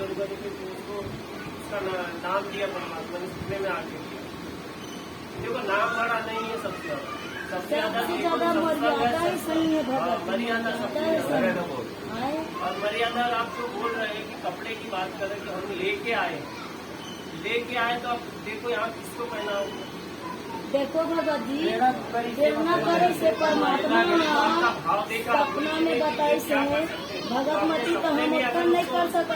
जरूरत होती तो उसको उसका नाम दिया परमात्मा ने, सुनने में आगे दिया। देखो नाम बड़ा नहीं है, सबसे ज्यादा मर्यादा ही सही है भगत, मर्यादा सबसे मर्यादा और मर्यादा आप जो बोल रहे हैं कि कपड़े की बात करें कि हम लेके आए तो आप देखो यहाँ किसको पहना होगा। देखो भगत जी, प्रेरणा करे से परमात्मा सपना में बताई से भगत मती तो हम उत्तर नहीं कर सकते।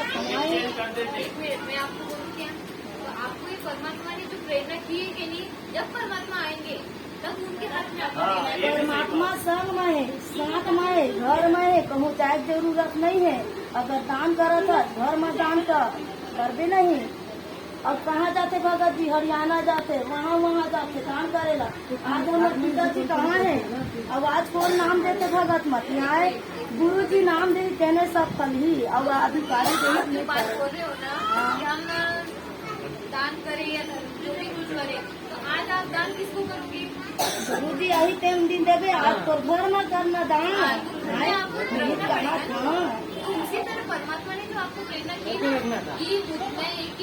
एक मिनट मैं आपको बोलूँ क्या, तो आपको ये परमात्मा ने जो प्रेरणा की है कि नहीं, जब परमात्मा आएंगे तब उनके हाथ में आपको देना है। परमात्मा संग में है, साथ में है, घर में है, कहूँ जाए जरूरत नहीं है। अगर दान करत है घर में दान कर भी नहीं। अब कहाँ जाते भगत जी, हरियाणा जाते, वहाँ जाते दान करेला। आज हमारे पिताजी कहाँ है, अब आज कौन नाम देते भगत मत यहाँ है, गुरु जी नाम दे कहने सब फल ही। अब अधिकारी आप जो बात बोल रहे हो ना कि हम दान करें या जो भी कुछ करें, तो आज आप दान किसको करोगे? गुरु जी यही टाइम दिन देवे, आज तो घर में करना दान। उसी तरह परमात्मा ने जो आपको प्रेरणा की ना कि मैं एक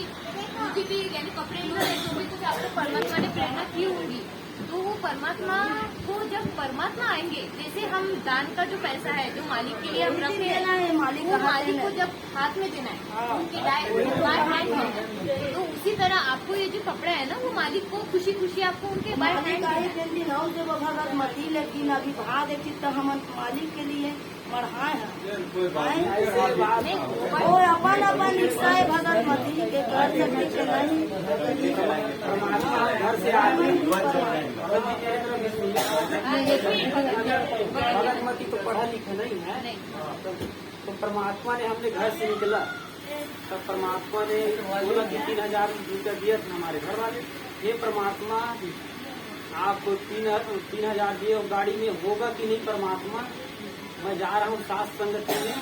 मुझे भी यानी कपड़े जो भी कुछ आपको परमात्मा ने प्रेरणा की होगी, तो वो परमात्मा को जब परमात्मा आएंगे, जैसे हम दान का जो पैसा है जो मालिक के लिए हम रखते हैं, मालिक को जब हाथ में देना है उनकी बाय हैंड में, तो उसी तरह आपको ये जो कपड़ा है ना वो मालिक को खुशी खुशी आपको उनके बाय हैंड भगत मती लेकिन अभी भाग तो हम मालिक के लिए बढ़ाए हैं और अपन इच्छा है भगत मती के घर से नहीं। घर से भगत मती तो पढ़ा लिखा नहीं है, तो परमात्मा ने हमने घर से निकला तब परमात्मा ने बोला कि 3,000 रुपया दिया था हमारे घर वाले। ये परमात्मा आपको 3,000 दिए और गाड़ी में होगा कि नहीं परमात्मा, मैं जा रहा हूँ साथ संगति में,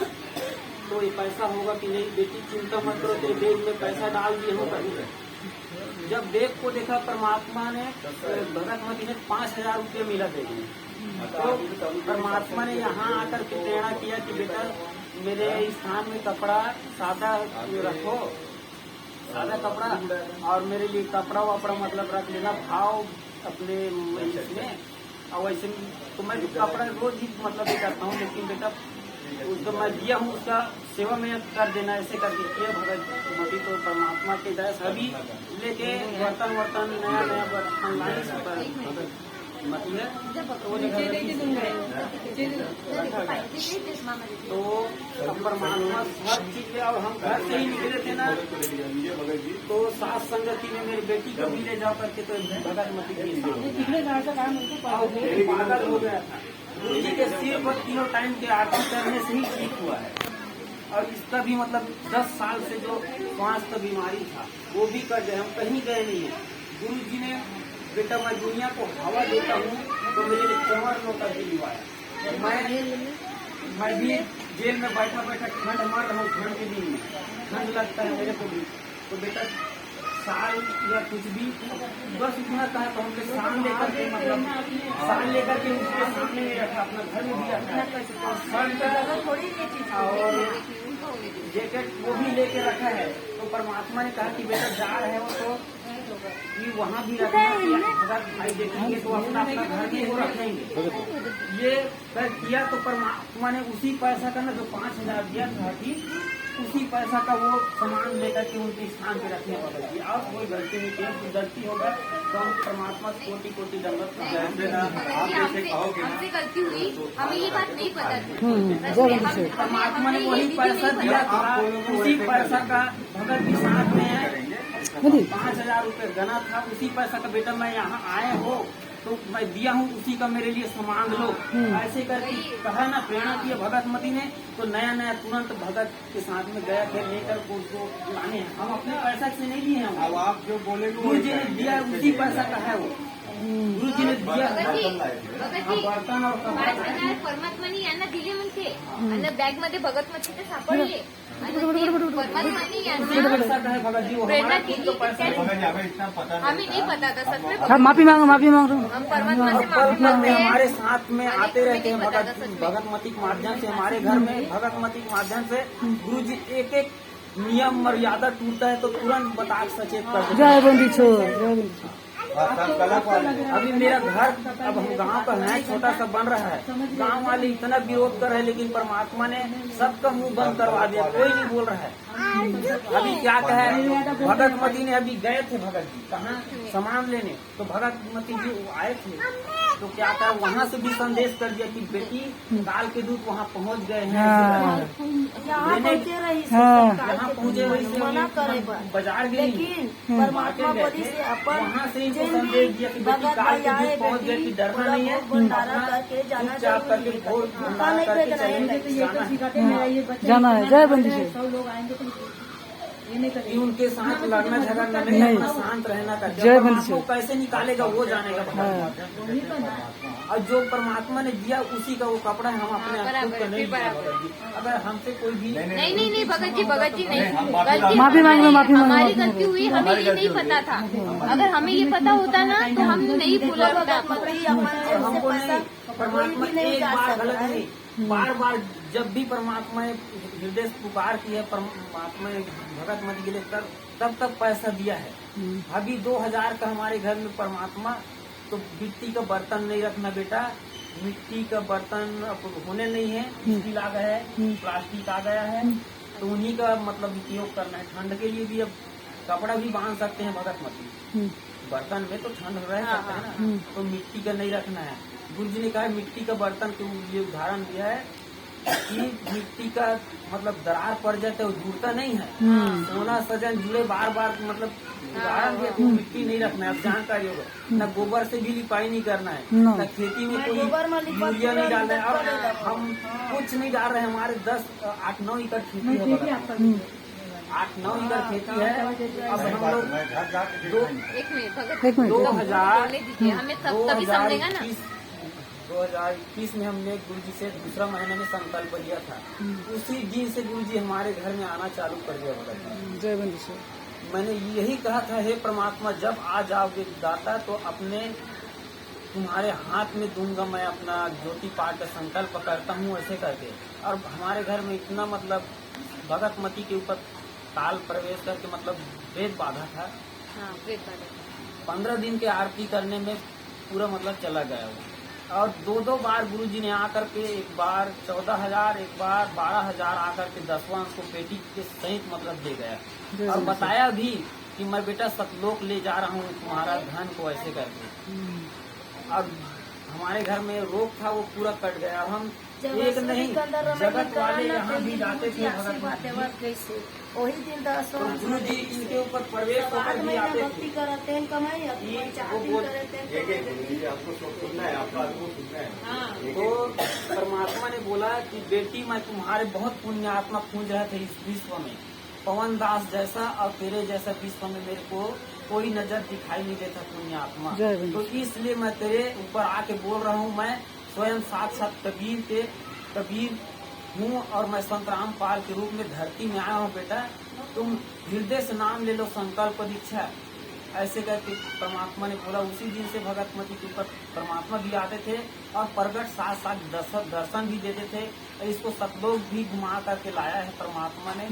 तो ये पैसा होगा कि नहीं, बेटी चिंता मत करो, तेरे बैग में पैसा डाल दिए हो कहीं। जब बैग को देखा परमात्मा ने, भगत मती ने 5,000 रुपये मिला बैग में, तो परमात्मा ने यहाँ आकर के प्रेरणा किया कि बेटा मेरे स्थान में कपड़ा सादा रखो, सादा कपड़ा, और मेरे लिए कपड़ा वपड़ा मतलब रख लेना भाव अपने इसमें। और वैसे तो मैं कपड़ा रोज ही मतलब ये करता हूँ, लेकिन बेटा उसको मैं दिया हूँ उसका सेवा में कर देना, ऐसे कर दीजिए। भगत मती तो परमात्मा के दया सभी लेके बर्तन नया बर्तन लाए मती है तो परमात्मा हर चीज ले। और हम घर से ही निकले थे ना, तो साथ संगति में मेरी बेटी को भी ले जाओ करके, तो भगत मती पागल हो गया था। गुरु जी के सिर पर 3 टाइम के आरती करने से ही ठीक हुआ है। और इसका भी मतलब 10 साल से जो श्वास का बीमारी था वो भी कर गए, हम कहीं गए नहीं है। गुरु जी ने बेटा मैं दुनिया को हवा देता हूँ तो मेरे लिए कमर नोटा भी लिवाया। मैं भी जेल में बैठा ठंड मर रहा हूँ, ठंड के दिन में ठंड लगता है मेरे को भी, तो बेटा साल या कुछ भी बस इतना कहा तो हमने साल लेकर के मतलब साल लेकर के उसके सामने में रखा, अपना घर में भी रखा और जैकेट वो भी लेके रखा है। तो परमात्मा ने कहा कि बेटा जा रहे हो तो कि वहाँ भी रखना, अगर भाई देखेंगे तो अपना घर में वो रखेंगे। ये कर किया तो परमात्मा ने उसी पैसा का ना जो 5,000 दिया था कि उसी पैसा का वो सामान लेकर के उनके स्थान पे रखने वाला जी। आप कोई गलती नहीं किया, कोई गलती होगा तो हम परमात्मा कोटि दंडवत हमसे गलती हुई, हमें ये बात नहीं पता थी। परमात्मा ने वही पैसा दिया था, उसी पैसा का भगत भी साथ में है 5,000 रुपये गना था, उसी पैसा का बेटा मैं यहाँ आए हो तो मैं दिया हूँ, उसी का मेरे लिए सामान लो, ऐसे करके कहा ना प्रेरणा की भगत मती ने। तो नया तुरंत भगत के साथ में गया थे लेकर उसको लाने हैं। हम अपने पैसा से नहीं लिए हैं, अब आप जो बोले गुरु जी ने दिया उसी पैसा का है वो, गुरु जी ने दिया बर्तन और परमात्माने यांना दिले म्हणते आणि बॅग मध्ये भगत मती ते सापडले, परमात्माने यांना प्रेरणा केली। हमें नहीं पता था सच में, माफी मांगो हम परमात्मा से माफी मांगते हैं। हमारे साथ में आते रहते हैं भगत मती के माध्यम से, हमारे घर में भगत मती के माध्यम से गुरु जी एक नियम मर्यादा टूटता है तो तुरंत बता के सचेत कर देते हैं। जय बंदी छोड़, जय बंदी छोड़। अभी मेरा घर अब हम गांव का है, छोटा सा बन रहा है, गांव वाले इतना विरोध कर रहे हैं, लेकिन परमात्मा ने सबका मुंह बंद करवा दिया, कोई नहीं बोल रहा है। अभी क्या कहे, भगत मती ने अभी गए थे भगत जी कहाँ सामान लेने, तो भगत मती जी आए थे तो क्या कहा, वहाँ से भी संदेश कर दिया कि बेटी काल के दूत वहाँ पहुँच गए हैं। यहाँ पहुँचे रही यहाँ पहुँचे वही से मना करे बाजार गई, लेकिन परमात्मा बड़ी से अपन वहाँ से इनको संदेश दिया कि बेटी काल के दूत पहुँच गए, कि डरना नहीं है, करके जाना चुपचाप करके भोर भंडारा करके चले जाना है। जय बंदी से कि उनके साथ लड़ना झगड़ना नहीं, अपना शांत रहना का। जय जब बंदी परमात्मा कैसे निकालेगा वो जानेगा परमात्मा। और जो परमात्मा ने दिया उसी का वो कपड़ा है, हम अपने आप खुद को नहीं दिया भगत जी। अगर हमसे कोई भी नहीं भगत जी नहीं, गलती माफी मांग लो, माफी मांग लो। हमारी गलती हुई, हमें ये नहीं पता था। अगर हमें ये पता होता ना तो हम नहीं बोला होता। हमको नहीं, परमात्मा एक बार गलत नहीं, बार बार जब भी परमात्मा ने हृदय से पुकार की है, परमात्मा ने भगत मत के लिए तब तक पैसा दिया है। अभी 2000 का हमारे घर में परमात्मा, तो मिट्टी का बर्तन नहीं रखना बेटा, मिट्टी का बर्तन अब होने नहीं है, स्टील आ गया है, प्लास्टिक आ गया है, तो उन्हीं का मतलब उपयोग करना है। ठंड के लिए भी अब कपड़ा भी बांध सकते हैं भगत मती, बर्तन में तो ठंड रह सकता है ना, तो मिट्टी का नहीं रखना है। गुरु जी ने कहा मिट्टी का बर्तन के लिए उदाहरण दिया है कि मिट्टी का मतलब दरार पड़ जाता है, वो जुड़ता नहीं है, सोना सजन जुड़े बार बार, मतलब उदाहरण दिया कि मिट्टी नहीं रखना है। अब जानकारी होगा, न गोबर से भी लिपाई नहीं करना है, न खेती में कोई यूरिया नहीं डालना है। और हम कुछ नहीं डाल रहे हैं, हमारे 8-9 एकड़ खेती है, 8-9 एकड़ खेती है। अब हम लोग 2021 में हमने गुरु जी से दूसरा महीने में संकल्प लिया था, उसी दिन से गुरु जी हमारे घर में आना चालू कर दिया भगत। जय बंदी से मैंने यही कहा था, हे परमात्मा जब आ जाओगे दाता तो अपने तुम्हारे हाथ में दूंगा मैं अपना ज्योति पाठ का संकल्प करता हूँ, ऐसे करके। और हमारे घर में इतना मतलब भगत मती के ऊपर ताल प्रवेश करके मतलब वेद बाधा था, 15 दिन के आरती करने में पूरा मतलब चला गया वो। और 2 बार गुरु जी ने आकर के, एक बार 14,000, एक बार 12,000 आकर के 10वां को पेटी के सहित मतलब दे गया, और बताया भी कि मैं बेटा सतलोक ले जा रहा हूँ तुम्हारा धन को, ऐसे करके। और हमारे घर में रोग था वो पूरा कट गया। हम एक नहीं, जगत वाले यहाँ भी जाते थे भगत, वही दिन तो गुरु जी इनके ऊपर प्रवेश होकर भी आते थे। तो परमात्मा ने बोला कि बेटी मैं तुम्हारे बहुत पुण्य आत्मा पूज रहे थे इस विश्व में, पवन दास जैसा और तेरे जैसा विश्व में मेरे को कोई नजर दिखाई नहीं देता पुण्य आत्मा, तो इसलिए मैं तेरे ऊपर आके बोल रहा हूँ। मैं स्वयं साक्षात कबीर हूँ और मैं संत रामपाल के रूप में धरती में आया हूँ। बेटा तुम हृदय से नाम ले लो, संकल्प दीक्षा, ऐसे करके परमात्मा ने बोला। उसी दिन से भगत मती के ऊपर परमात्मा भी आते थे और प्रगट साथ साथ दर्शन भी देते थे। इसको सतलोक भी घुमा करके लाया है परमात्मा ने।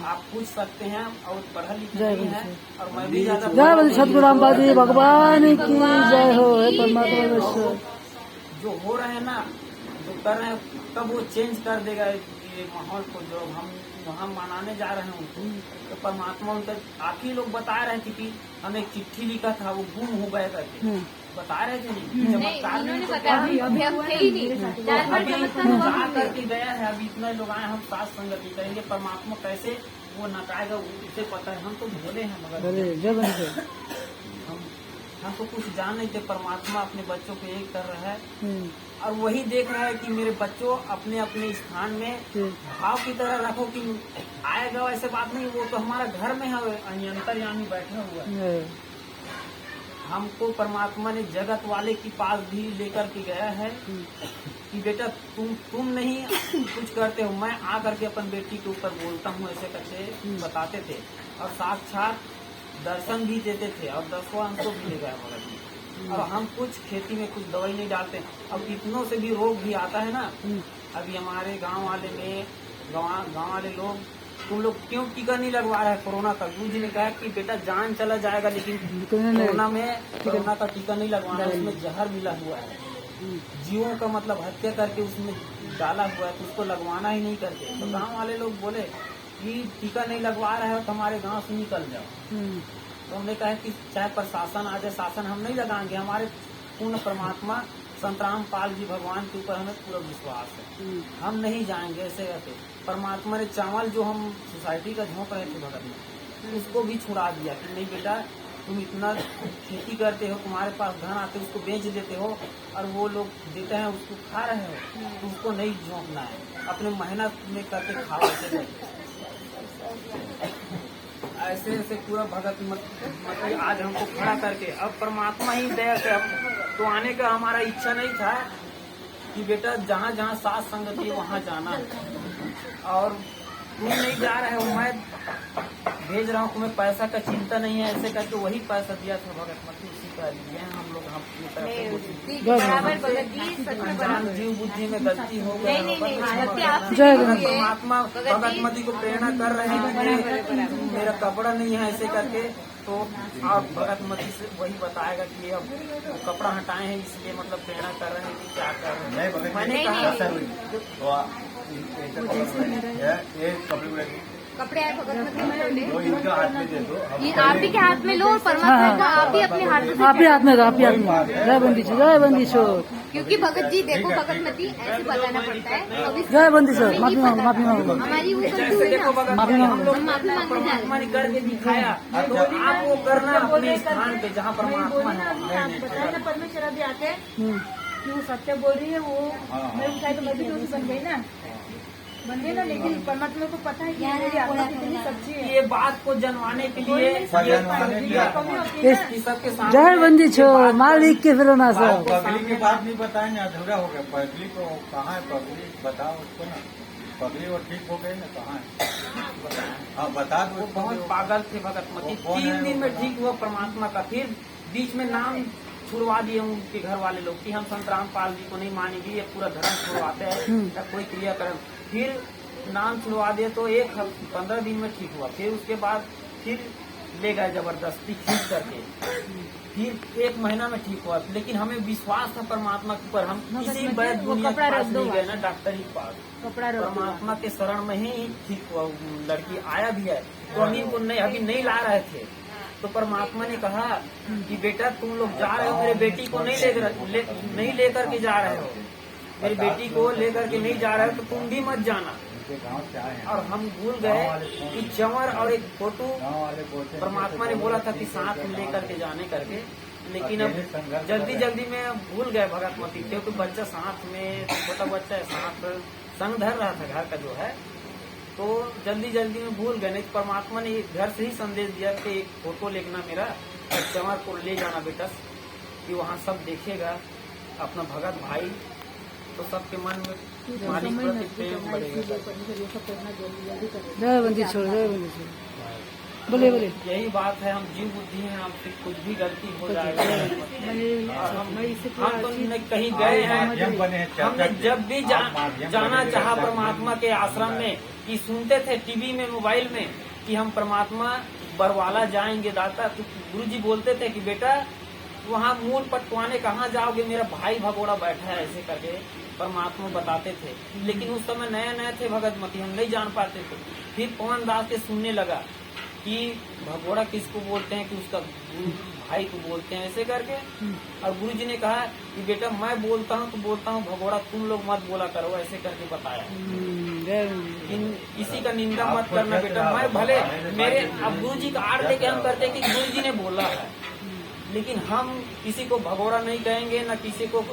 आप पूछ सकते हैं, और पढ़ा लिखा नहीं है और मैं भी ज्यादा जय सतगुरु रामपाल जी भगवान की जय हो। परमात्मा जो हो रहे हैं ना, जो कर रहे हैं, कब वो चेंज कर देगा ये माहौल को जो हम वहाँ मनाने जा रहे हैं। तो परमात्मा उनका आखिरी लोग बता रहे थे कि हम एक चिट्ठी लिखा था वो गुम हो गया करके बता रहे थे। चमत्कार नहीं जा करके गया है। अभी इतना लोग आए, हम साथ संगति करेंगे, परमात्मा कैसे वो नकाएगा उसे पता है। हम तो भोले हैं मगर हमको कुछ जान नहीं थे। परमात्मा अपने बच्चों को एक कर रहा है और वही देख रहा है कि मेरे बच्चों अपने अपने स्थान में भाव की तरह रखो कि आएगा, वैसे बात नहीं। वो तो हमारा घर में है, अंतर्यामी बैठा हुआ है। हमको परमात्मा ने जगत वाले के पास भी लेकर के गया है कि बेटा तुम नहीं कुछ करते हो, मैं आकर के अपन बेटी के ऊपर बोलता हूँ, ऐसे करके बताते थे और साक्षात दर्शन भी देते थे। और 10वां हमको भी ले गया भगत जी। और हम कुछ खेती में कुछ दवाई नहीं डालते। अब इतनों से भी रोग भी आता है ना। अभी हमारे गांव वाले में गांव वाले लोग तुम लोग क्यों टीका नहीं लगवा रहे कोरोना का। गुरु जी ने कहा कि बेटा जान चला जाएगा, लेकिन कोरोना का टीका नहीं लगवाना, उसमें जहर मिला हुआ है, जीवों का मतलब हत्या करके उसमें डाला हुआ है, तो उसको लगवाना ही नहीं करते। तो गांव वाले लोग बोले कि टीका नहीं लगवा रहे हो तो हमारे गांव से निकल जाओ। तो हमने कहा कि चाहे प्रशासन आ जाए, शासन हम नहीं लगाएंगे, हमारे पूर्ण परमात्मा संत रामपाल जी भगवान के ऊपर हमें पूरा विश्वास है, हम नहीं जाएंगे ऐसे करके। परमात्मा ने चावल जो हम सोसाइटी का झोंक रहे थे भगत में, उसको भी छुड़ा दिया कि नहीं बेटा तुम इतना खेती करते हो, तुम्हारे पास धन आते उसको बेच देते हो और वो लोग देते हैं उसको खा रहे हो, तो उसको नहीं झोंकना है, अपने मेहनत में करके खाओ। ऐसे ऐसे पूरा भगत मतलब आज हमको खड़ा करके, अब परमात्मा ही दया से तो आने का हमारा इच्छा नहीं था कि बेटा जहाँ जहाँ साथ संगति है वहाँ जाना, और तुम नहीं जा रहे हो, मैं भेज रहा हूँ, तुम्हें पैसा का चिंता नहीं है, ऐसे करके वही पैसा दिया था भगत मती, उसी का लिए हम लोग हम जीव बुद्धि में गलती हो गई। परमात्मा भगत मती को प्रेरणा कर रहे हैं, मेरा कपड़ा नहीं है ऐसे करके, तो आप भगत मती से वही बताएगा कि अब कपड़ा हटाए हैं इसलिए मतलब प्रेरणा कर रहे हैं कि क्या कर रहे हैं। मैंने कहा कपड़े आए भगत मती तो इनका हाथ में दे दो, ये आप ही के हाथ में लो और परमात्मा का आप ही अपने हाथ में, आप ही हाथ में दो, आप ही हाथ में। जय बंदी छोड़, क्योंकि भगत जी देखो भगत मती ऐसे बताना पड़ता है। अभी जय बंदी छोड़, माफी मांगो, माफी मांगो। हमारी वो गलती जैसे हुई देखो ना, भगत माफी मती मांगो। हम लोग परमात्मा ने करके दिखाया, तो आप वो करना अपने स्थान पे जहाँ परमात्मा है। परमेश्वर अभी आके कि वो सत्य बोल रही है, वो मैं उठाई तो मैं भी दोषी बन गई ना, ना, लेकिन परमात्मा को पता है कि मेरी आत्मा कितनी सच्ची है। ये बात को जनवाने के लिए सबके सामने जय बंदी छोड़, मालिक के फिर ना सब। पगली की बात नहीं बताएंगे, अधूरा हो गया। पगली को कहाँ है, पगली बताओ उसको ना, पगली वो ठीक हो गई ना, कहाँ है? हाँ बता दो। वो बहुत पागल थे भगत मती, 3 दिन में ठीक हुआ परमात्मा का, फिर बीच में नाम छुड़वा दिए उनके घर वाले लोग कि हम संत रामपाल जी को नहीं मानेंगे, ये पूरा धर्म छुड़वाते हैं या कोई क्रियाकर्म। फिर नाम छुड़वा दिए तो 15 दिन में ठीक हुआ, फिर उसके बाद फिर ले गए जबरदस्ती खींच करके, फिर 1 महीना में ठीक हुआ। लेकिन हमें विश्वास था परमात्मा के ऊपर, हम किसी वैद्य दुनिया के पास नहीं गए ना, डॉक्टर के पास, परमात्मा के शरण में ही ठीक हुआ। लड़की आया भी है तो हम इनको नहीं अभी नहीं ला रहे थे, तो परमात्मा ने कहा कि बेटा तुम लोग जा रहे हो, मेरे बेटी को नहीं लेकर के जा रहे हो, मेरी बेटी को लेकर के नहीं जा रहे हो, तो तुम भी मत जाना। और हम भूल गए कि चंवर और एक फोटो परमात्मा ने बोला था कि साथ में लेकर के जाने करके, लेकिन अब जल्दी में भूल गए भगत मती, क्योंकि बच्चा साथ में, छोटा बच्चा है साथ संग धर रहा था घर का जो है, तो जल्दी में भूल गए। नहीं परमात्मा ने घर से ही संदेश दिया कि एक फोटो लेना मेरा, चंवर को ले जाना बेटा, कि वहाँ सब देखेगा अपना भगत भाई, तो सबके मन में मालिक प्रति प्रेम बढ़ेगा। जय बंदी छोड़, जय बंदी छोड़, बोले यही बात है, हम जीव बुद्धि हैं, हमसे कुछ भी गलती हो जाएगा। हम तो नहीं कहीं गए हैं, हमने जब भी जाना चाहा परमात्मा के आश्रम में, कि सुनते थे टीवी में मोबाइल में कि हम परमात्मा बरवाला जाएंगे दाता, तो गुरु जी बोलते थे कि बेटा वहाँ मूल पटवाने कहाँ जाओगे, मेरा भाई भगोड़ा बैठा है, ऐसे करके परमात्मा बताते थे। लेकिन उस समय नए थे भगत मती, हम नहीं जान पाते थे। फिर पवन दास से सुनने लगा कि भगोड़ा किसको बोलते हैं, कि उसका भाई को बोलते हैं, ऐसे करके। और गुरु जी ने कहा कि बेटा मैं बोलता हूँ भगोड़ा तुम लोग मत बोला करो, ऐसे करके बताया। किसी का निंदा मत करना बेटा, मैं भले मेरे अब गुरु जी का आड़ लेके हम करते कि गुरु जी ने बोला है, लेकिन हम किसी को भगोड़ा नहीं कहेंगे, न किसी को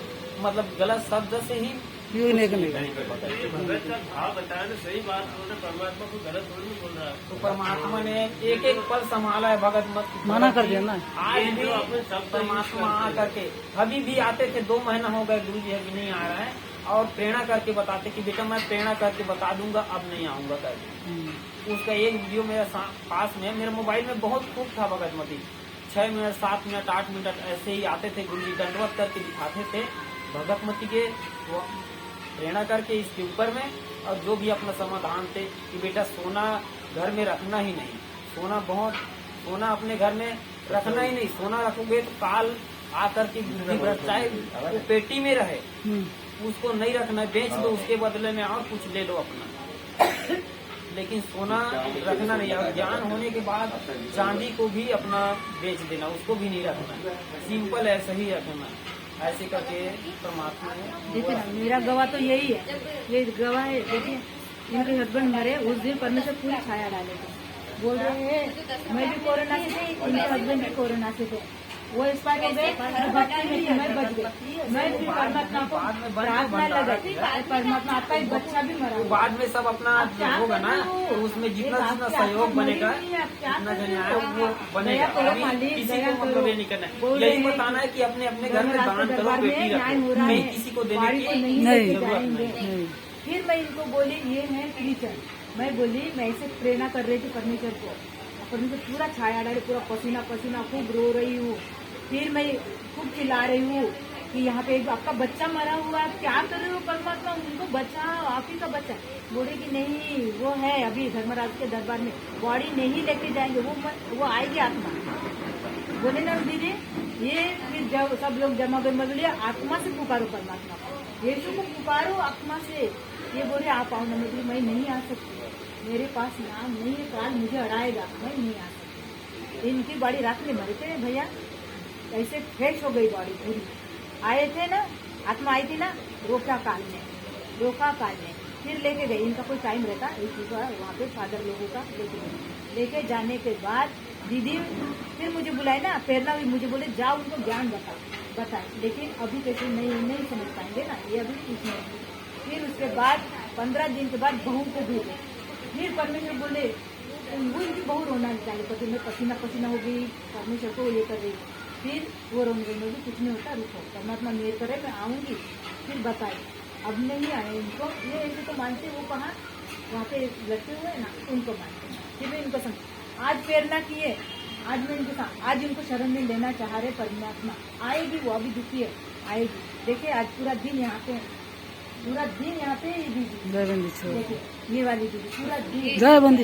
मतलब गलत शब्द से ही भगत का भाव बताया ना, सही बात उन्होंने, परमात्मा को गलत थोड़ी बोल रहा है। तो परमात्मा ने एक पल संभाला है भगत मत मना कर दिया ना। आज भी अपने सब परमात्मा आ करके अभी भी आते थे, 2 महीना हो गए गुरु जी अभी नहीं आ रहा है, और प्रेरणा करके बताते कि बेटा मैं प्रेरणा करके बता दूंगा, अब नहीं आऊंगा करके। उसका एक वीडियो मेरे पास में, मेरे मोबाइल में बहुत खूब था भगत मती, 6 मिनट 7 मिनट 8 मिनट ऐसे ही आते थे, गुरु जी दंडवत करके दिखाते थे भगत मती के प्रेरणा करके इसके ऊपर में, और जो भी अपना समाधान थे कि बेटा सोना घर में रखना ही नहीं। सोना अपने घर में रखना ही नहीं। सोना रखोगे तो काल आकर के चाहे वो पेटी में रहे, उसको नहीं रखना है, बेच दो, उसके बदले में और कुछ ले लो अपना। लेकिन सोना रखना नहीं। और ज्ञान होने के बाद चांदी को भी अपना बेच देना, उसको भी नहीं रखना। सिंपल ऐसे ही रखना। ऐसे करके परमात्मा ने देखिए ना, मेरा गवाह तो यही है, ये गवाह है। देखिए इनके हस्बैंड मरे उस दिन परमेश्वर पूरी छाया डाले थे। बोल रहे हैं मैं भी कोरोना से थी, इनके हस्बैंड भी कोरोना से थे। वो एक्सपायर हो गए, मैं बच गई। मैं भी परमात्मा को प्रार्थना लगाई, परमात्मा आपका एक बच्चा भी मरा। बाद में सब अपना होगा ना, तो उसमें जितना जितना सहयोग बनेगा, जितना जने वो बनेगा। अभी किसी को मतलब ये नहीं करना है, यही बताना है कि अपने अपने घर में दान करो, बेटी रखो, नहीं किसी को देने की जरूरत नहीं। फिर मैं इनको बोली ये है क्रिश्चन, मैं बोली मैं ऐसे प्रेरणा कर रही थी परमेश्वर को, परमेश्वर पूरा छाया डाले, पूरा पसीना पसीना, खूब रो रही हूँ। फिर मैं खूब चिल्ला रही हूँ कि यहाँ पे आपका बच्चा मरा हुआ है, क्या कर रहे हो परमात्मा, उनको बचाओ, आप ही का बच्चा। बोले कि नहीं वो है अभी धर्मराज के दरबार में, बॉडी नहीं लेके जाएंगे, वो आएगी आत्मा। बोले ना दीदी, ये फिर जब सब लोग जमा कर बोले आत्मा से पुकारो परमात्मा को, यीशु को पुकारो आत्मा से। ये बोले आप आओ ना, मैं नहीं आ सकती, मेरे पास नाम नहीं है, काल मुझे अड़ाएगा, मैं नहीं आ सकती। इनकी बॉडी रात में मरे थे भैया, ऐसे फ्रेश हो गई बॉडी पूरी। आए थे ना, आत्मा आई थी ना रोका काल में, फिर लेके गए। इनका कोई टाइम रहता इसी का, वहाँ पे फादर लोगों का लेके जाने के बाद दीदी फिर मुझे बुलाए ना, प्रेरणा हुई, मुझे बोले जाओ उनको ज्ञान बताए। लेकिन अभी कैसे नहीं समझ पाएंगे ना, ये अभी कुछ नहीं। फिर उसके बाद 15 दिन के बाद बहू को भेजे। फिर परमेश्वर बोले, वो इनकी बहू रोना निकाली, पति में पसीना हो गई, परमेश्वर को ये कर रही। फिर वो रोने गई, कुछ नहीं होता, रुको परमात्मा मेरे करे, मैं आऊंगी। फिर बताई, अब नहीं आए इनको, ये ऐसे तो मानते, वो कहाँ वहाँ पे लड़के हुए ना, उनको मानते। फिर मैं इनको समझ आज प्रेरणा किए, आज मैं इनके साथ, आज इनको शरण में लेना चाह रहे परमात्मा। आएगी वो, अभी दुखी है, आएगी। देखिए आज पूरा दिन यहाँ पे दीदी, देखिए ये वाली दीदी पूरा दिन जय बंदी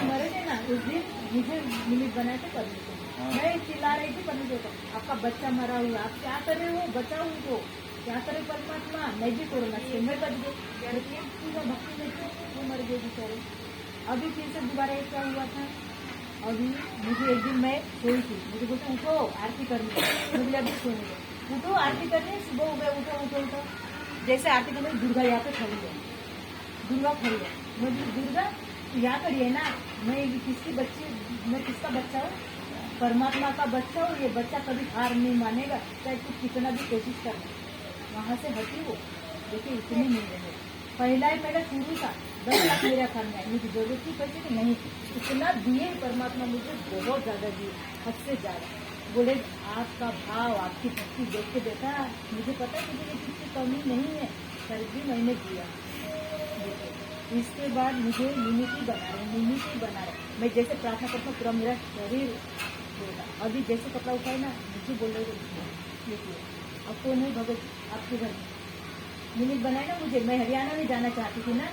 मरे थे ना, उस दिन मुझे निमित्त बनाए थे परमेश्वर। मैं चिल्ला रही थी परमेश्वर को, आपका बच्चा मरा हुआ, आप क्या कर रहे हो, बचाओ उनको, क्या करे परमात्मा, मैं भी कोरोना से मैं बच गई, भक्ति में वो मर गए बेचारे। अभी फिर से दोबारा एक क्या हुआ था, अभी मुझे एक दिन मैं सोई थी, मुझे बोलते उठो आरती करनी, मुझे अभी सोने उठो आरती करनी, सुबह हो गया, उठो। जैसे आरती करने दुर्गा यहाँ पे खड़ी है, मैं दुर्गा यहाँ खड़ी है ना, मैं किसका बच्चा हूँ, परमात्मा का बच्चा हूँ। ये बच्चा कभी हार नहीं मानेगा, चाहे तू कितना भी कोशिश करना। वहाँ से हटी वो, देखिए इतने मिल रहे। पहला शुरू था 10 लाख मेरे अकाउंट में, मुझे जरूरत थी पैसे की नहीं, इतना दिए परमात्मा मुझे, बहुत ज्यादा दिए, हद से ज्यादा। बोले आपका भाव, आपकी भक्ति देख के देखा, मुझे पता कि मुझे किसी कमी नहीं है, फिर भी मैंने दिया। इसके बाद मुझे यूनिटी बना रहे। मैं जैसे प्रार्थना करता हूँ पूरा मेरा शरीर होगा। अभी जैसे कपड़ा उठाए ना, मुझे बोल रहे देखिए अब कौन है भगत आपके घर में, यूनिट बनाए ना मुझे। मैं हरियाणा में जाना चाहती थी ना,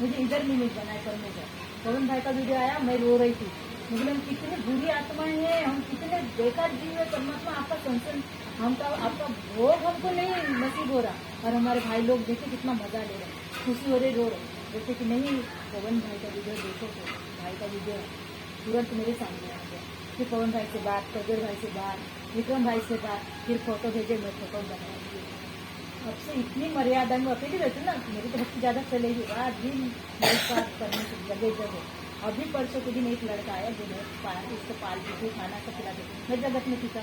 मुझे इधर यूनिट बनाए परमेश्वर। पवन भाई का वीडियो आया, मैं रो रही थी, मुझे हम कितने बुरी आत्माएं हैं, हम कितने बेकार जीव है, परमात्मा आपका संसन, आपका भोग हमको नहीं नसीब हो रहा, और हमारे भाई लोग देखे कितना मजा ले रहे, खुशी हो रही, रो रहे। जैसे कि नहीं पवन भाई का वीडियो देखो, तो भाई का वीडियो तुरंत मेरे सामने आ गया। फिर पवन भाई से बात, कबीर भाई से बात, विक्रम भाई से बात, फिर फोटो भेजे, मैं फोटो बना दी। अब से इतनी मर्यादा में अकेली रहती ना, मेरी तो भक्ति ज्यादा चलेगी, रात दिन मेरे साथ करने से जगह। अभी परसों के दिन एक लड़का आया जो उसको पाल पीछे खाना सब खिला देते, मैं जगत में पीता।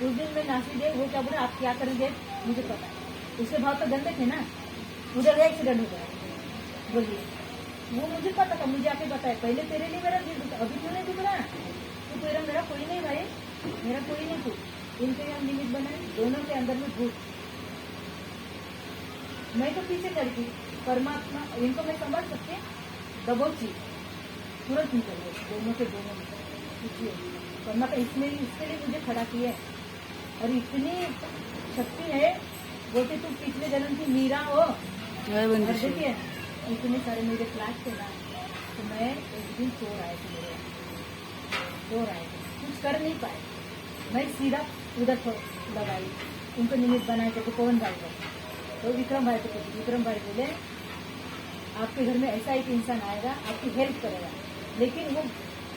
उस दिन मैं नासी गई, वो क्या बोले आप क्या करेंगे, मुझे पता है उसके भाव तो गंदे थे ना, उधर एक्सीडेंट हो गया। बोलिए वो मुझे पता था, मुझे आके बताया, पहले तेरे लिए मेरा दिल दुखा, अभी क्यों नहीं दुख रहा, तो तेरा मेरा कोई नहीं भाई, मेरा कोई नहीं तू। इनके यहाँ निमित्त बनाए, दोनों के अंदर में भूत, मैं तो पीछे करती, परमात्मा इनको मैं समझ सकती, दबोची तुरंत निकल गए, दोनों के दोनों परमात्मा इसके लिए मुझे खड़ा किया है। और इतनी शक्ति है, बोलते तुम पिछले जन्म की मीरा हो। देखिए इतने सारे मेरे क्लास के ना, तो मैं एक दिन चोर आए थे मेरे यहाँ। चोर आए थे, कुछ कर नहीं पाए, मैं सीधा उधर को लगाई, उनको निमित्त बनाए थे पवन भाई को। तो विक्रम भाई को पूछी, विक्रम भाई बोले आपके घर में ऐसा एक इंसान आएगा आपकी हेल्प करेगा, लेकिन वो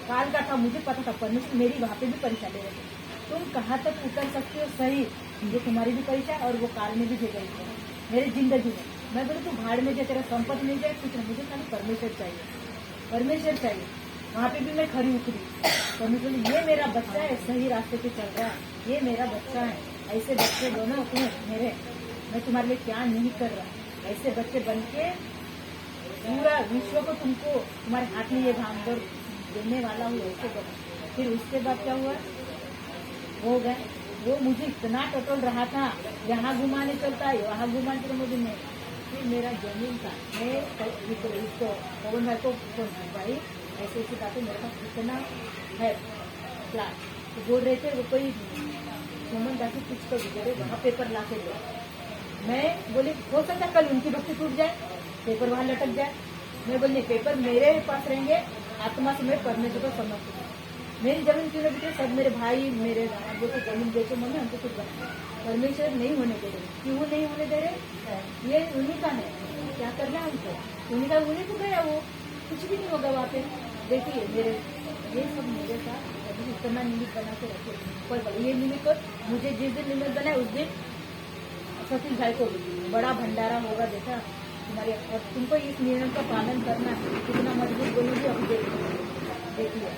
काल का था, मुझे पता था परमिशन मेरी वहाँ पे भी परीक्षा ले रहे थे, तुम कहाँ तक उतर सकते हो सही, जो तुम्हारी भी परीक्षा और वो काल में भी दे गई थी मेरी जिंदगी में। मैं बोले तू भाड़ में जाए, तेरा संपत्ति नहीं जाए कुछ नहीं, मुझे खाली परमेश्वर चाहिए, परमेश्वर चाहिए। वहाँ पे भी मैं खड़ी उतरी, परमेश्वर ये मेरा बच्चा है, सही रास्ते पे चल रहा है, ये मेरा बच्चा है, ऐसे बच्चे दोनों तुम मेरे, मैं तुम्हारे लिए क्या नहीं कर रहा, ऐसे बच्चे बन के पूरा विश्व को तुमको तुम्हारे हाथ में ये धाम कर देने वाला हूँ, ऐसे बना। फिर उसके बाद क्या हुआ, हो गए वो मुझे इतना टटोल रहा था, यहाँ घुमाने चलता है वहाँ घुमाने चलता, मुझे नहीं। फिर मेरा जमीन था, मैं इसको पवन भाई को फोन किया, भाई ऐसे ऐसी बातें मेरे पास इतना है क्लास, तो बोल रहे थे वो कोई मोहम्मद दासी कुछ तो गुजरे वहाँ पेपर ला के दो। मैं बोली हो सकता कल उनकी भक्ति टूट जाए, पेपर वहाँ लटक जाए। मैं बोली पेपर मेरे पास रहेंगे, आत्मा से मैं परमेश्वर को समर्पित हूँ, मेरी जमीन क्यों नहीं, सब मेरे भाई मेरे वो तो जमीन बेचो मम्मी हमको कुछ बना, परमेश्वर नहीं होने दे रहे, क्यों नहीं होने दे रहे, ये उन्हीं का है, क्या करना है हमको, उन्हीं का, उन्हीं को गया वो, कुछ भी नहीं होगा वहाँ पे। देखिए मेरे ये सब मेरे साथ अभी इतना निमित्त बना के रखे, कोई ये निमित्त मुझे जिस दिन निमित्त बनाए उस दिन सतीश भाई को बड़ा भंडारा होगा, देखा तुम्हारे, और तुमको इस नियम का पालन करना है, कितना मजबूत बोलूँगी अभी देखिए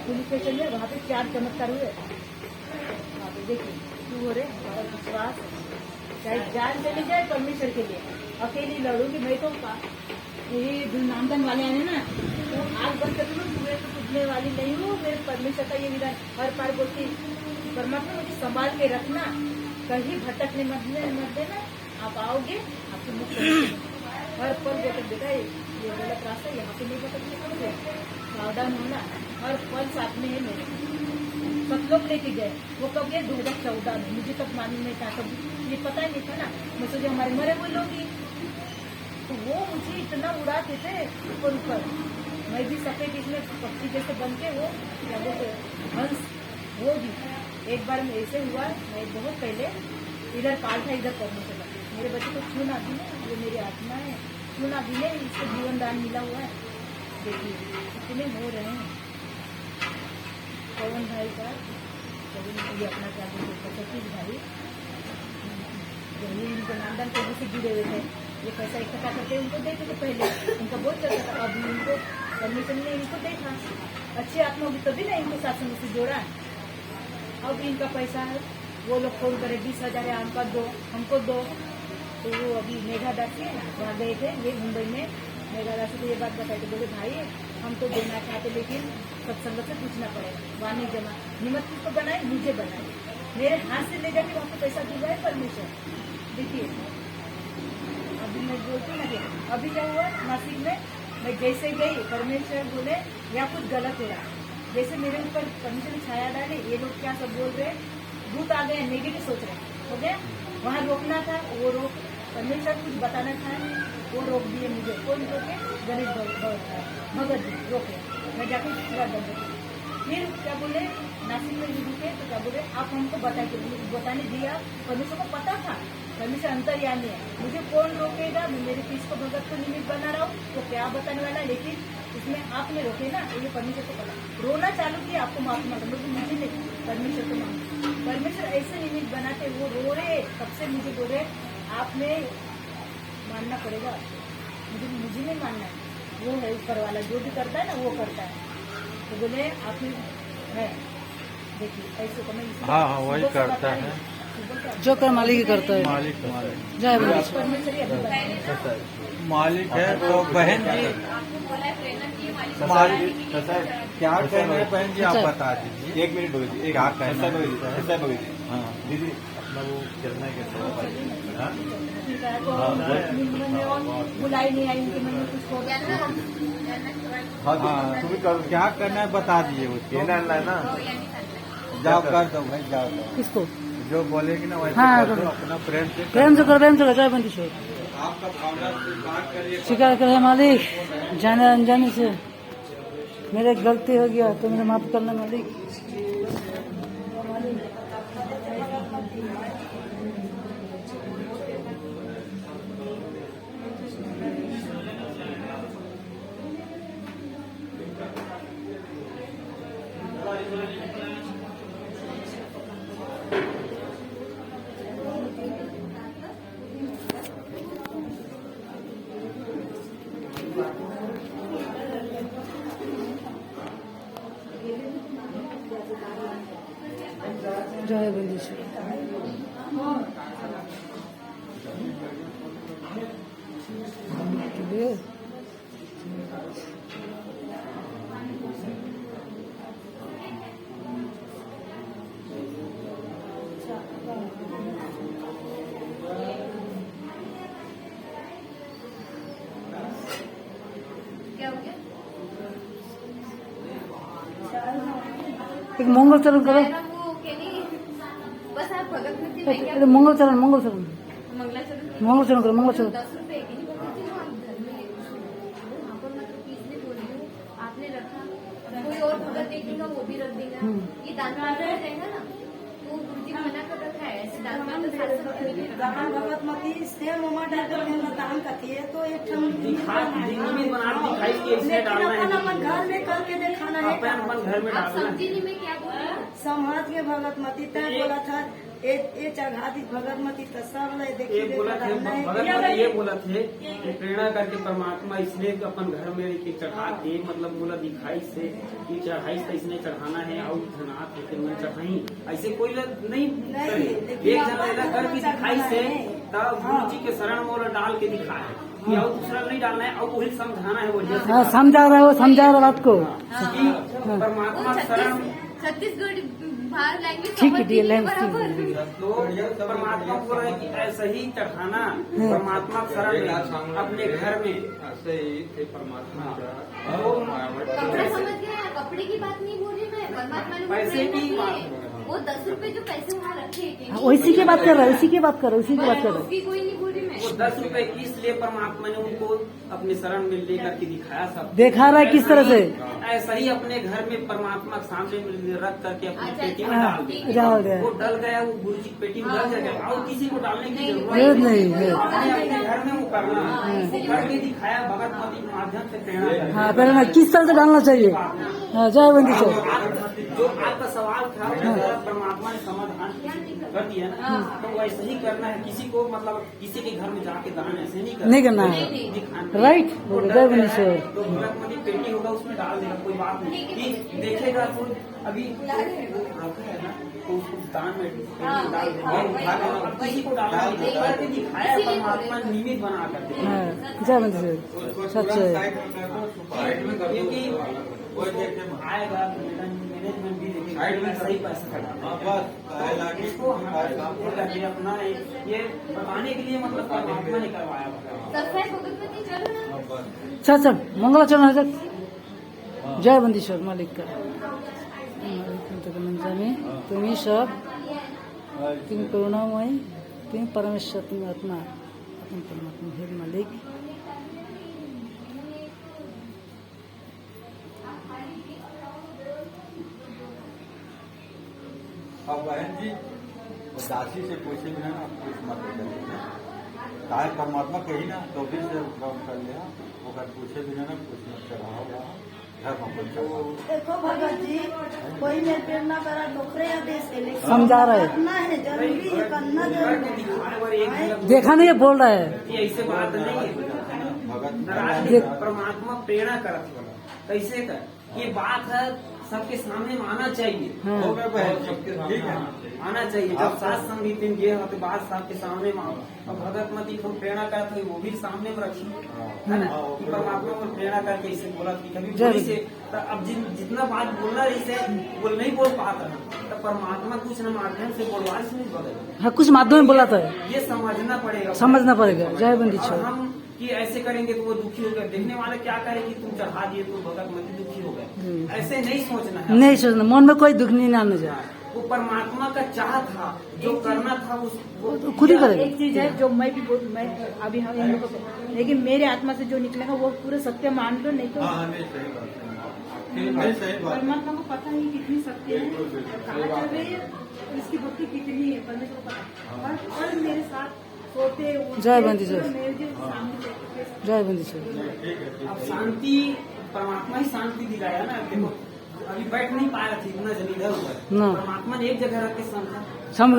पुलिस स्टेशन में वहाँ पे 4 चमत्कार हुए, वहाँ पे देखिए क्यों हो रहे, हमारा विश्वास चाहे जान चली जाए परमेश्वर के लिए, अकेली लड़ूंगी मैं तो। ये नामदान वाले आए ना, तो आग बंद कर लूँ, तुम्हें तो टूटने वाली नहीं हूँ, मेरे परमेश्वर का ये विधान हर पार बोलती, परमात्मा मुझे संभाल के रखना, कहीं भटकने मत देना, आप आओगे आपको मुक्त हर पल भटक देगा, ये गलत रास्ता यहाँ पे नहीं भटकने पड़ेगा, सावधान होना, हर पल साथ में है मेरे। सब लोग लेके गए, वो कब गए 2014 में, मुझे तब मालूम नहीं था, तब ये पता ही नहीं था ना, मैं सोचे हमारे मरे हुए लोग ही, तो वो मुझे इतना उड़ाते थे ऊपर ऊपर, मैं भी सफेद इसमें पक्षी जैसे बन के वो क्या बोलते हंस, वो भी एक बार में ऐसे हुआ, मैं बहुत पहले इधर काल था, इधर करने चला, मेरे बच्चे को क्यों ना गिने, ये मेरी आत्मा है, क्यों ना गिने, इसको जीवन दान मिला हुआ है। देखिए इतने हो रहे हैं पवन भाई का, ये अपना क्या बोलते सतीश भाई, यही इनको नामदान करने से जुड़े हुए थे, ये पैसा इकट्ठा करके उनको देते थे पहले, उनका बहुत चलता था, अभी उनको परमिशन ने इनको देखा, अच्छी आत्मा होगी तभी ना इनको शासन से जोड़ा, अब इनका पैसा है, वो लोग फोन करे 20,000 है हमको दो, तो वो अभी मेघा दासी है ना, वहाँ गए थे ये मुंबई में, मेघा दासी को ये बात बताई, तो बोले भाई हम तो देना चाहते लेकिन सत्संग से पूछना पड़ेगा, वहाँ नहीं जमा, निमत किसको बनाए, मुझे बनाए, मेरे हाथ से ले जाके वहाँ पे पैसा दी जाए परमिशन। देखिए अभी मैं बोलती ना कि अभी क्या हुआ नासिक में, मैं जैसे गई परमेश्वर बोले या कुछ गलत हो रहा, जैसे मेरे ऊपर परमेश्वर ने छाया डाले, ये लोग क्या सब बोल रहे, भूत आ गए, नेगेटिव सोच रहे, हो गया, वहाँ रोकना था वो रोक, परमेश्वर कुछ बताना था वो रोक दिए मुझे, कौन रोके, गणेश भगत जी रोके, मैं जाके पूरा बंद, फिर क्या बोले नासिक में रुके, तो क्या बोले आप हमको बताने दिया, परमेश्वर को पता था, परमेश्वर अंतर्यामी है, मुझे कौन रोकेगा, मैं मेरे पीस को भगत को निमित्त बना रहा हूँ, तो क्या बताने वाला, लेकिन इसमें आपने रोके ना, ये परमेश्वर को पता, रोना चालू किया, आपको माफ मांगा, मुझे नहीं, परमेश्वर को मांगा, परमेश्वर ऐसे निमित्त बनाते, वो रो रहे, तब से मुझे बोल रहे आपने मानना पड़ेगा, मुझे नहीं मानना है, वो है ऊपर वाला, जो भी करता है ना वो करता है, तो बोले आपने है, देखिए ऐसे तो मैं हाँ वही करता है, जो कर मालिक ही करता है, मालिक जय मालिक है। तो बहन जी मालिक क्या कहना है बहन जी, आप बता दीजिए। 1 मिनट होगी, एक क्या हाथ कहना है? ऐसा बगी हाँ दीदी अपना वो करना है कैसे बुलाई नहीं आई, उनके मन में कुछ हो गया ना, हाँ, तुम्हें कर क्या करना है बता दीजिए उसको, कहना है ना, जाओ कर दो भाई, जाओ दो, किसको जो बोलेगी ना वैसे हाँ, कर दो, अपना प्रेम से प्रेम से कर, प्रेम से जय बंदी आपका भावना से बात करिए, स्वीकार करे मालिक, जाने अनजाने से मेरा गलती हो गया तो मेरा माफ करना मालिक। जय बंदेश्वर। क्या हो गया? एक मंगल चरण करो। मेरा वो के नहीं, बस आप भगत में थी, मैं क्या मंगल चरण मंगल चरण मंगलाचरण मंगल चरण करो। मंगल चरण 10 रुपए की नहीं बोलती थी, आप घर में वहाँ पर मतलब किसने बोल रही हूँ, आपने रखा, कोई और भगत देखेगा वो भी रख देगा, ये दान पात्र में रहेगा ना, वो गुरुजी ने मना कर रखा है ऐसे दान पात्र 700 रुपए में गाना भगत मती से मोमा डाकर में दान करती है तो एक ठम नियमित बना के दिखाई कि इसमें लेकिन डालना अपन है, अपन घर में करके दिखाना है। अपन घर में आप डालना है। समझी नहीं मैं क्या बोल रही हूँ? समाज के भगत मती तय बोला था ये चढ़ा दी भगत मती तो सब ले देखिए ये बोला थे भगत मती ये बोला थे कि प्रेरणा करके परमात्मा इसलिए अपन घर में एक चढ़ा के मतलब बोला दिखाई से कि चढ़ाई से इसने चढ़ाना है और धनाथ है फिर मैं चढ़ाई ऐसे कोई लोग नहीं करे। एक जना ऐसा कर की दिखाई से तब गुरु जी के शरण में डाल के दिखाए कि और दूसरा नहीं डालना है और वही समझाना है वो जैसे हाँ, समझा रहा हो, समझा रहा बात को। कि परमात्मा शरण छत्तीसगढ़ बाहर लैंग्वेज ठीक है, समझती नहीं लैंग्वेज बराबर। तो परमात्मा बोल रहे कि ऐसा ही चढ़ाना परमात्मा शरण में अपने घर में ऐसे ही परमात्मा कपड़ा समझ गया, कपड़े की बात नहीं बोल रही मैं, परमात्मा ने पैसे प्रेरणा की की बात है। वो 10 रुपए जो पैसे वहाँ रखे थे उसी की बात कर रहा है, उसी की बात कर रहा है, उसी की बात कर रहा है। उसकी कोई नहीं बोल रही मैं। वो 10 रुपए इसलिए परमात्मा ने उनको अपने शरण में लेकर के दिखाया सब देखा रहा है किस तरह से। ऐसा ही अपने घर में परमात्मा के सामने में रख करके अपनी अच्छा, पेटी में अच्छा, डाल ठीक दिया। है। डाल गया। वो डल गया, वो गुरु जी की पेटी में डल जाएगा और किसी को डालने की जरूरत जरूरत नहीं नहीं है। अपने अपने घर में वो करना वो करके दिखाया भगत मती के माध्यम से प्रेरणा करके। हाँ, प्रेरणा किस तरह से डालना चाहिए। हाँ, जय बंदेश्वर। जो आपका सवाल था उसका परमात्मा ने समाधान कर दिया ना, तो वैसे ही करना है। किसी को मतलब किसी के घर में जाके दान ऐसे नहीं करना है। दिखाना है। राइट, तो जय बंदेश्वर। तो भगत पेटी होगा उसमें डाल देगा, कोई बात नहीं कि देखेगा तो अभी रखा है ना तो उसको दान में पेटी डाल देगा। अब किसी को डालना नहीं, करके दिखाया परमात्मा निमित्त बना करके। हाँ, जय बंदेश्वर। सच है। क्योंकि आएगा मैनेजमेंट भी देखेगा सही पैसा खर्चा। इसको करके अपना ये बताने के लिए मतलब परमात्मा ने करवाया। सफाई भगवती चलो ना। चल चल मंगलाचरण है सर। जय बंदेश्वर मालिक का तुम्ही सब तुम्ही करुणामय, तुम्ही परमेश्वर, तुम्ही आत्मा, आपण परमात्मा हे मालिक। अब बहन जी दासी से पूछे बिना ना कुछ मत करिए। चाहे परमात्मा कही ना तो भी से कर लिया वो पूछे बिना ना कुछ मत चढ़ा होगा घर में कुछ चढ़ाओ। देखो भगत जी कोई मेरे प्रेरणा करा डोकरे या देश के लिए समझा रहा है। करना है जरूरी है, करना जरूरी है। देखा नहीं, बोल रहा है। ये ऐसे बात नहीं है भगत नाराज है, परमात्मा प्रेरणा करत होला कैसे कर ये बात है सबके सामने में आना चाहिए। हो गए बहन सबके ठीक है आना चाहिए। जब सात संगीत दिन गए होते बात सबके सामने में आओ। अब भगत मती को प्रेरणा करत हुई वो भी सामने में रखी है ना कि परमात्मा को प्रेरणा करके इसे बोला कि कभी बोली से तो अब जितना बात बोलना रही से बोल नहीं बोल पाता तो परमात्मा कुछ न माध्यम से बोलवा से नहीं बदल। हाँ, कुछ माध्यम में बोला था, ये समझना पड़ेगा, समझना पड़ेगा। जय बंदेश्वर। और हम कि ऐसे करेंगे तो वो दुखी हो गए, देखने वाले क्या करें कि तुम चढ़ा दिए तो भगत मती दुखी हो गए। ऐसे नहीं सोचना है, नहीं सोचना, मन में कोई दुख नहीं आना चाहिए। वो परमात्मा का चाह था जो करना था वो खुद ही करेगा। एक चीज है जो मैं भी मैं अभी हम लेकिन मेरे आत्मा से जो निकलेगा वो पूरे सत्य मान लो, नहीं तो हाँ नहीं सही बात है। नहीं सही बात है। परमात्मा को पता ही कितनी शक्ति है, बिल्कुल, बिल्कुल, कहाँ सही बात चल रही है, इसकी भक्ति कितनी है, परमेश्वर को पता है। और मेरे साथ सोते उठते, जय बंदी जय। मेरे जो सामने बैठे थे। जय बंदी सर। ठीक है ठीक अब है। शांति परमात्मा ही शांति दिलाया ना। देखो अभी बैठ नहीं पा रहे थे, इतना जन इधर उधर, ना। परमात्मा ने एक जगह रख के समझा,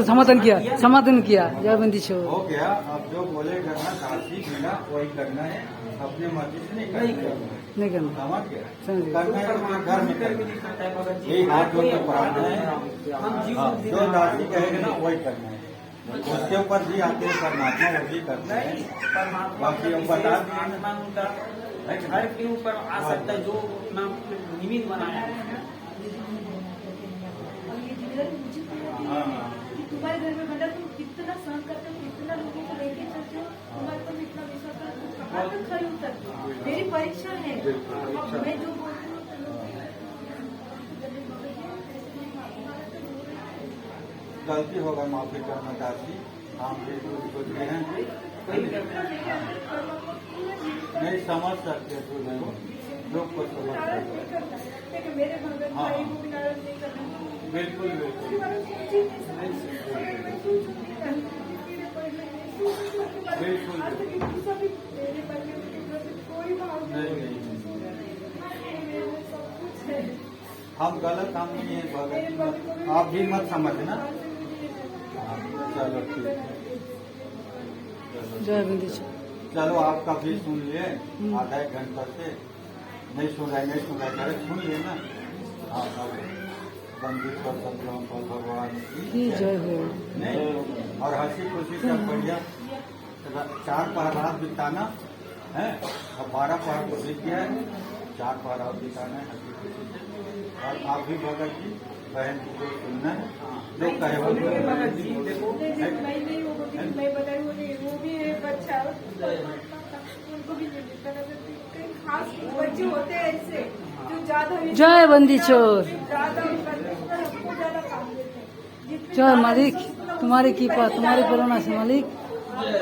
समाधान किया, समाधान किया। जय बंदी छोड़। हो गया। अब जो बोले करना काशी बिना वही करना है, अपने मर्जी से नहीं करना है। नहीं करना। समझ गया? समझ गया। करना है तो अपने घर में करके करना है। दिखाता है भगत जी। यही हाथ जोड़ के प्रार्थना है। हम जीव हाँ, बुद्धि जो दासी कहेगा ना वही करना है। उसके ऊपर भी आते हैं परमात्मा, वो भी करते हैं। परमात्मा बाकी का अब बता विशेष दिए। आत्मा उनका घर के ऊपर आ सकता है, जो अपना निमित्त बनाया है। और ये जिधर मुझे पता हाँ, है हाँ। कि तुम्हारे घर में भंडार तुम कितना सहन करते हो, कितना लोगों को लेके चलते हो, तुम्हारे पर इतना विश्वास है, तुम कहाँ तक खड़े उतरते हो। मेरी परीक्षा है। अब मैं जो बोलती हूँ तो लोग गलती होगा माफी करना दासी, हम भी कुछ हैं नहीं समझ सकते तो नहीं, लोग को समझ नाराज सकते। नहीं करना है, लेकिन मेरे भगत हाँ, भाई हाँ। को भी नाराज नहीं करना है। बिल्कुल उसके बिल्कुल। बारे में सोच ही नहीं सकते। अगर मैं सोचूंगी ना, मेरे पर मैं सोचूंगी उसके बारे में, बिल्कुल। आज तक एक दूसरा भी मेरे पर में उनके प्रति कोई भाव नहीं नहीं नहीं है। मेरे में सब कुछ है। हम गलत हम नहीं है भगत जी, मत- आप भी मत समझना। हाँ, चलो ठीक है। चलो। जय बंदी छोड़। चलो आपका भी सुन लिए आधा एक घंटा से, नहीं सुन रहे करे सुन लिए ना। हाँ अब बंदी पर सतराम पर भगवान की जय हो। नहीं, और हंसी खुशी सब बढ़िया। 4 पहर रात बिताना है, और 12 पहर को बीत गया है, 4 पहर और बिताना है हंसी खुशी से। और आप भी भगत जी बहन जी को सुनना है, जो कहे वो भगत जी देखो, मैं नहीं वो भी मैं बताई वो भी है बच्चा, उनको भी नहीं मिलता नजर। कई खास बच्चे होते हैं ऐसे जो ज्यादा जय बंदी छोड़। ज्यादा हमको ज्यादा काम देते हैं। जितने जय ज्यादा मालिक, विश्वास तुम्हारी कृपा, तुम्हारी करुणा से मालिक। नहीं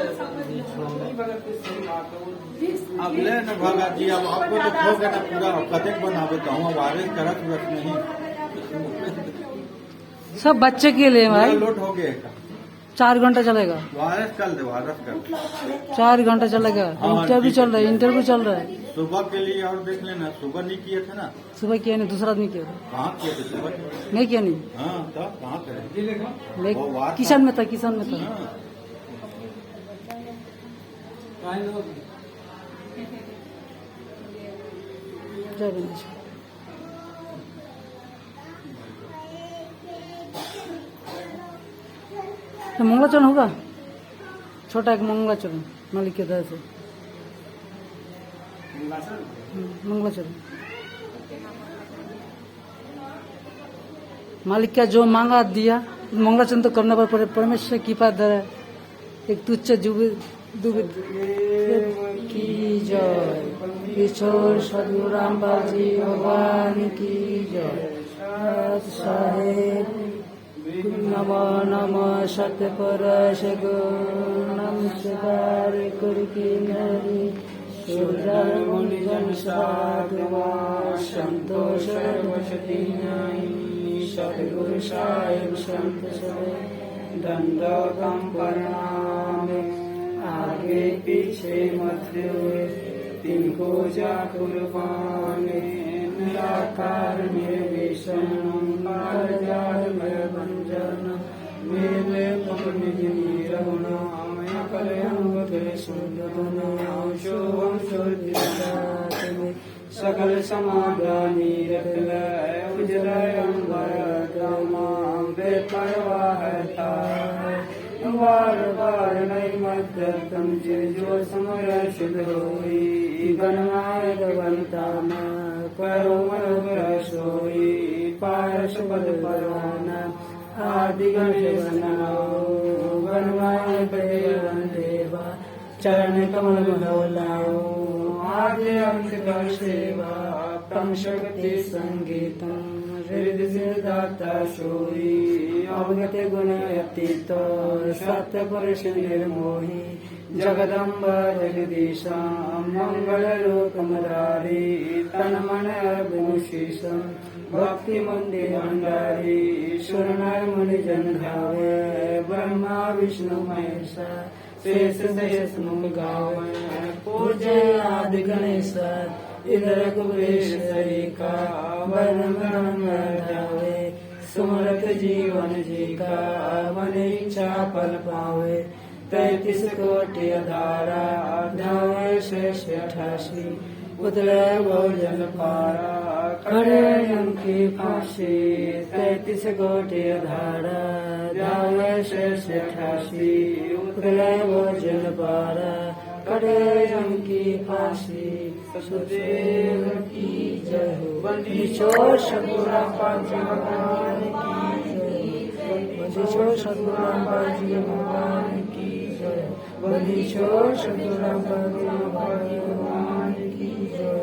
भगत जी सही बात है। वो अब ले न भगत जी, अब आपको तो खो गया ना पूरा कथक बनावे तो हूँ, अब आगे करत हुआ नहीं सब बच्चे के लिए भाई। लोट हो गया। 4 घंटा चलेगा, वायरस कर दे, वायरस कर। 4 घंटा चलेगा। हाँ, इंटरव्यू ठीक चल रहा है, है। इंटरव्यू चल रहा है। सुबह के लिए और देख लेना, सुबह नहीं किए थे ना। सुबह किया नहीं, दूसरा आदमी किया था। कहाँ किए थे सुबह? नहीं किया नहीं, हाँ तब कहाँ करे? मैं वो वार था। किसान में था, किसान में था। हाँ। जय बंदी छोड़। तो मंगलाचरण होगा, छोटा एक मंगलाचरण मालिक के दया से। मंगलाचरण मालिक का जो मांगा दिया, मंगलाचरण तो करना पर परमेश्वर की कृपा दर है। एक तुच्छ की जय। किशोर सदगुरु रामपाल जी भगवान की जय। साहेब नमो नमो सत्य पर नमस्कार करके नरी सुंदर मुनिजन साधवा संतोष वसती सदगुरु साहेब संत सदे दंडकम प्रणाम। आगे पीछे मत हुए तिनको जा कुर्बाने निराकार निर्विषम भंजन मेरे पकड़ रघुना मैं कलयंग शुद्ध सकल समाधानी बेपरवाहता बार बार नहीं मत तुम जो समर शुद्ध होई गणनायक बनता न करो मन सोई पारस पद परवाना आदि गणेश बनाओ बनवाए देवा चरण कमल मधोलाओ आदि अंत कर सेवा तम शक्ति संगीतम रिद्धि सिद्धार्थ सोई अवगत गुण अतीत सत्य पुरुष निर्मोही जगदम्ब जगदीशा मंगल रूप मुरारी तन मन विभूषिष भक्ति मंदिर भंडारी सुरनर मुनि जन धावे ब्रह्मा विष्णु महेश शेष शेष मुनि गावे पूज्य आदि गणेश इंद्र कुबेश सरिका वरम धावे सुमरत जीवन जी का मन इच्छा फल पावे 33 कोटि धारा धावे शेष 88 उतरे भोजन पारा खड़े की फांसी 33 कोटि धारा धावे शेष 88 उतरे भोजन पारा खड़े की फांसी ससुदेव की जय हो बंदीछो सतगुरु पांच भगवान की जय बंदीछो सतगुरु पांच भगवान की जय बंदीछो सतगुरु पांच भगवान की जय।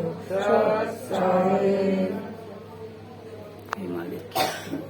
हिमालय